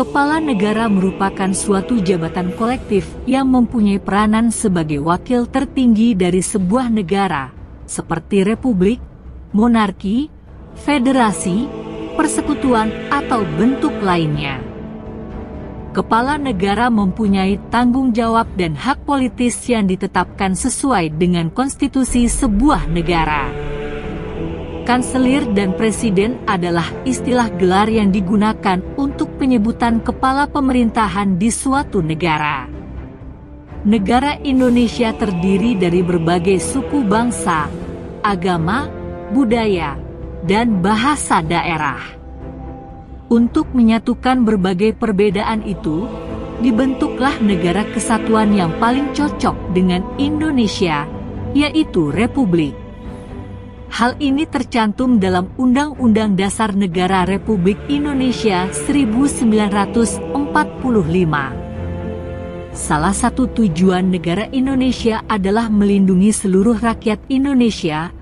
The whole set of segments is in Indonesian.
Kepala negara merupakan suatu jabatan kolektif yang mempunyai peranan sebagai wakil tertinggi dari sebuah negara, seperti republik, monarki, federasi, persekutuan, atau bentuk lainnya. Kepala negara mempunyai tanggung jawab dan hak politis yang ditetapkan sesuai dengan konstitusi sebuah negara. Kanselir dan presiden adalah istilah gelar yang digunakan untuk penyebutan kepala pemerintahan di suatu negara. Negara Indonesia terdiri dari berbagai suku bangsa, agama, budaya, dan bahasa daerah. Untuk menyatukan berbagai perbedaan itu, dibentuklah negara kesatuan yang paling cocok dengan Indonesia, yaitu Republik. Hal ini tercantum dalam Undang-Undang Dasar Negara Republik Indonesia 1945. Salah satu tujuan negara Indonesia adalah melindungi seluruh rakyat Indonesia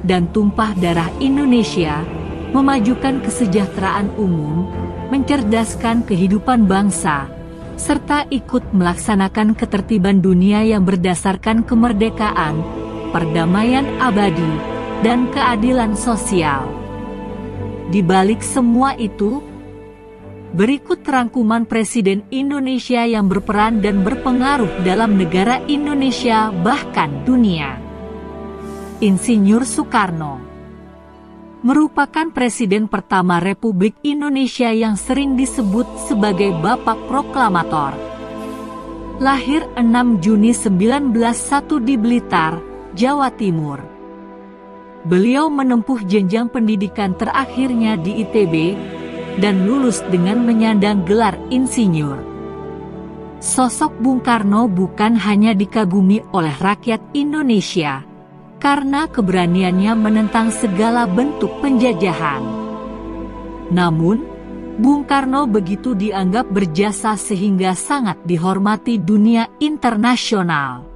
dan tumpah darah Indonesia, memajukan kesejahteraan umum, mencerdaskan kehidupan bangsa, serta ikut melaksanakan ketertiban dunia yang berdasarkan kemerdekaan, perdamaian abadi, dan keadilan sosial. Di balik semua itu, berikut rangkuman Presiden Indonesia yang berperan dan berpengaruh dalam negara Indonesia bahkan dunia. Insinyur Soekarno merupakan Presiden pertama Republik Indonesia yang sering disebut sebagai Bapak Proklamator. Lahir 6 Juni 1901 di Blitar, Jawa Timur. Beliau menempuh jenjang pendidikan terakhirnya di ITB dan lulus dengan menyandang gelar insinyur. Sosok Bung Karno bukan hanya dikagumi oleh rakyat Indonesia karena keberaniannya menentang segala bentuk penjajahan. Namun, Bung Karno begitu dianggap berjasa sehingga sangat dihormati dunia internasional.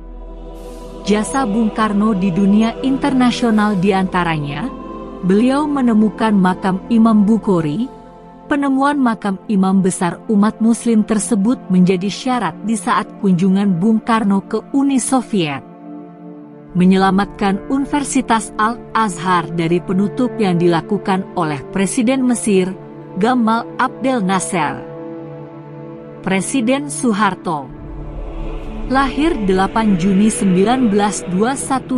Jasa Bung Karno di dunia internasional diantaranya, beliau menemukan makam Imam Bukhari. Penemuan makam imam besar umat muslim tersebut menjadi syarat di saat kunjungan Bung Karno ke Uni Soviet. Menyelamatkan Universitas Al-Azhar dari penutup yang dilakukan oleh Presiden Mesir, Gamal Abdel Nasser. Presiden Soeharto lahir 8 Juni 1921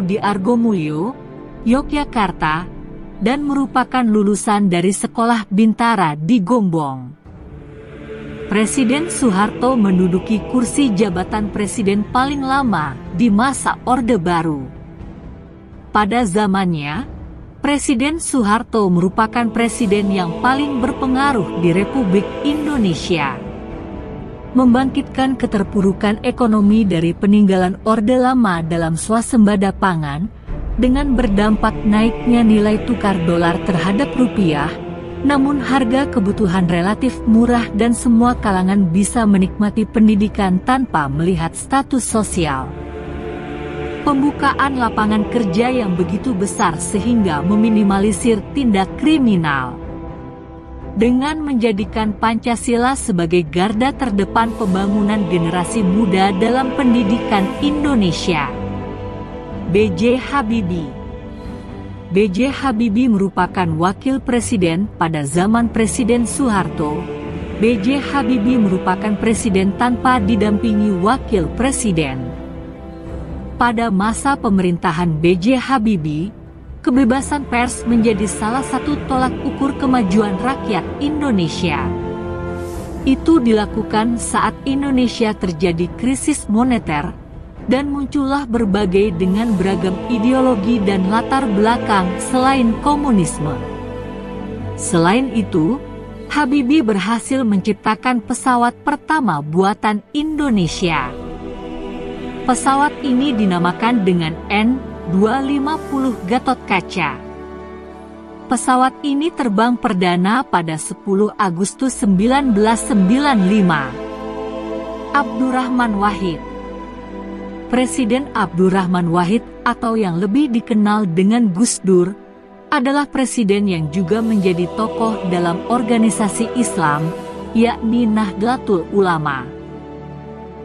di Argomulyo, Yogyakarta, dan merupakan lulusan dari Sekolah Bintara di Gombong. Presiden Soeharto menduduki kursi jabatan presiden paling lama di masa Orde Baru. Pada zamannya, Presiden Soeharto merupakan presiden yang paling berpengaruh di Republik Indonesia. Membangkitkan keterpurukan ekonomi dari peninggalan Orde Lama dalam swasembada pangan, dengan berdampak naiknya nilai tukar dolar terhadap rupiah, namun harga kebutuhan relatif murah dan semua kalangan bisa menikmati pendidikan tanpa melihat status sosial. Pembukaan lapangan kerja yang begitu besar sehingga meminimalisir tindak kriminal. Dengan menjadikan Pancasila sebagai garda terdepan pembangunan generasi muda dalam pendidikan Indonesia. B.J. Habibie. B.J. Habibie merupakan wakil presiden pada zaman Presiden Soeharto. B.J. Habibie merupakan presiden tanpa didampingi wakil presiden. Pada masa pemerintahan B.J. Habibie, kebebasan pers menjadi salah satu tolak ukur kemajuan rakyat Indonesia. Itu dilakukan saat Indonesia terjadi krisis moneter, dan muncullah berbagai dengan beragam ideologi dan latar belakang selain komunisme. Selain itu, Habibie berhasil menciptakan pesawat pertama buatan Indonesia. Pesawat ini dinamakan dengan N-250 Gatot Kaca. Pesawat ini terbang perdana pada 10 Agustus 1995. Abdurrahman Wahid. Presiden Abdurrahman Wahid atau yang lebih dikenal dengan Gus Dur, adalah presiden yang juga menjadi tokoh dalam organisasi Islam, yakni Nahdlatul Ulama.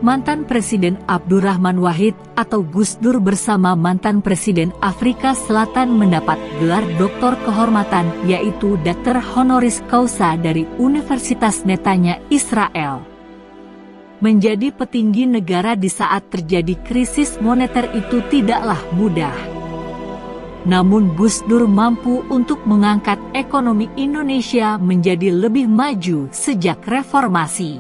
Mantan Presiden Abdurrahman Wahid atau Gus Dur bersama mantan Presiden Afrika Selatan mendapat gelar doktor kehormatan yaitu Dr. Honoris Causa dari Universitas Netanya Israel. Menjadi petinggi negara di saat terjadi krisis moneter itu tidaklah mudah. Namun Gus Dur mampu untuk mengangkat ekonomi Indonesia menjadi lebih maju sejak reformasi.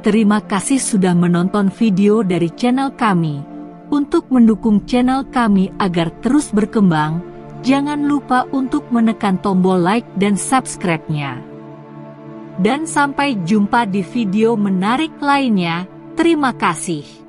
Terima kasih sudah menonton video dari channel kami. Untuk mendukung channel kami agar terus berkembang, jangan lupa untuk menekan tombol like dan subscribe-nya. Dan sampai jumpa di video menarik lainnya. Terima kasih.